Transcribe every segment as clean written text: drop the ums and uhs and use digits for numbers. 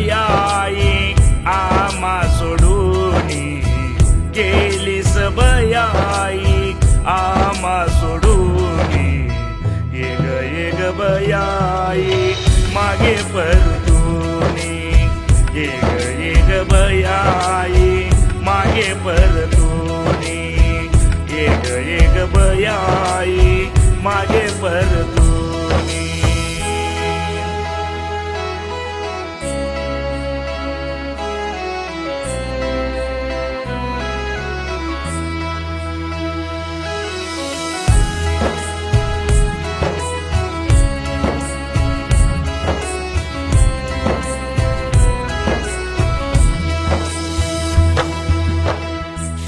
बयाई आम्हा सोडूनी गेलीस बयाई आम्हा सोडूनी ये ग बयाई मागे परतूनी ये ग बयाई मागे परतूनी ये ग बयाई मागे परतूनी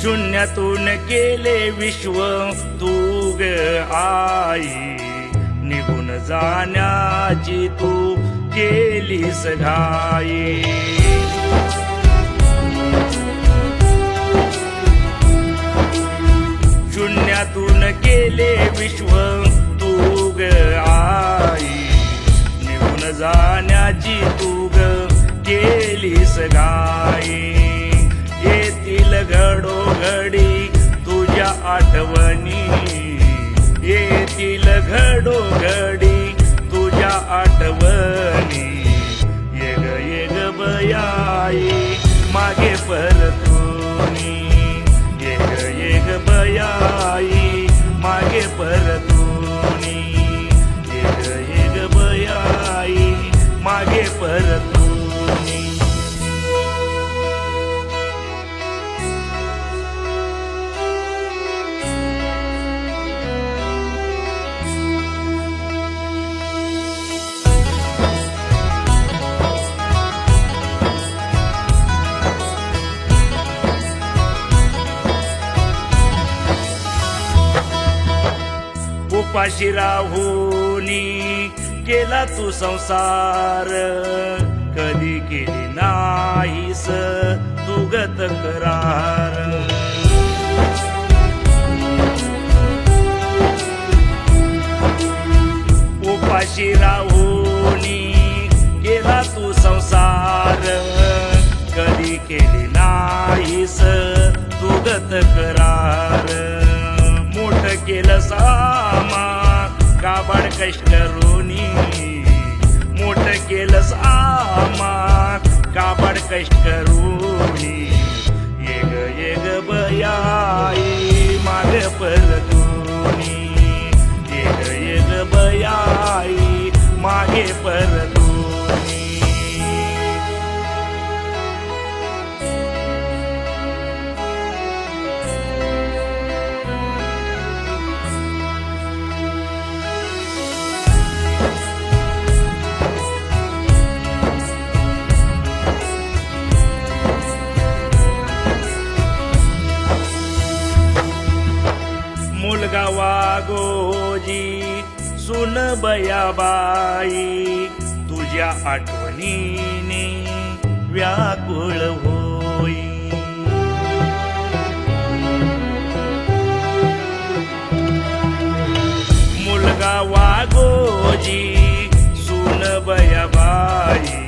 शून्यातून केले विश्व तू ग आई निघून जाण्याची तू केलीस घाई शून्यातून केले विश्व तू ग आई निघून जाण्याची तू ग केलीस घाई येतील घडोघडी तुझ्या आठवणी येतील घडोघडी तुझ्या आठवणी ये ग बयाई मागे परतूनी ये ग बयाई मागे परतूनी ये ग बयाई मागे परतूनी उपाशी राहुनी केला तू संसार कधी केली नाहीस तू ग तक्रार उपाशी राहुनी केला तू संसार कधी केली नाहीस तू ग तक्रार मोठ केलं सामा काबाड कष्ट करूनी मोठ केलं सामा काबाड कष्ट करूनी ये ग बयाई माग परतूनी ये ग बयाई मागे परतूनी मुलगा वागोजी सुन बयाबाई तुझ्या आठवणीने व्याकुळ होई मुलगा वागोजी सुन बयाबाई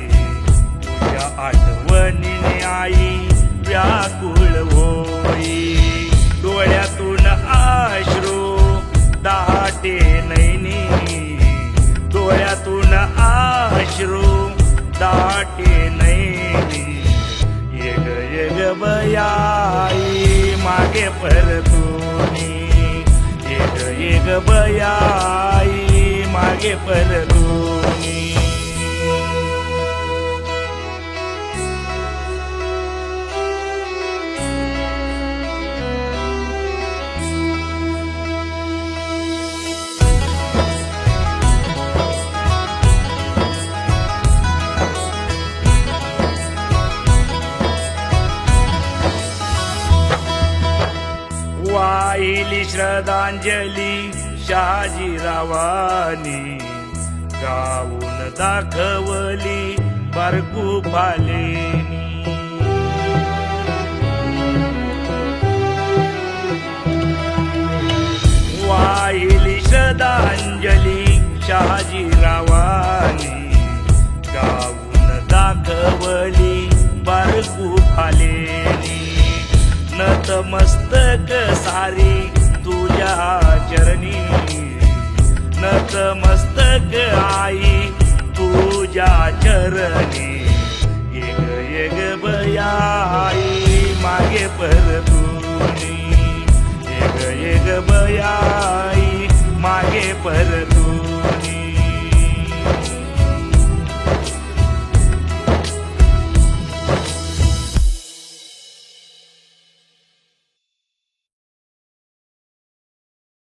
तुझ्या आठवणीने आई व्याकुळ होई डोळ्यातून अश्रू दाटे नैनी डोळ्यातून अश्रू दाटे नैनी ये ग बयाई मागे परतूनी ये ग बयाई मागे परतूनी वाहिली श्रद्धांजली शहाजीरावानी गाऊन दाखवली बारकू फालेनी वाहिली श्रद्धांजली शहाजीरावानी गाऊन दाखवली दाखवली बारकू फालेनी नतमस्तक सारी तुझ्या चरणी नतमस्तक आई तुझ्या चरणी येग बयाई मागे परतुनी येग बयाई मागे परतुनी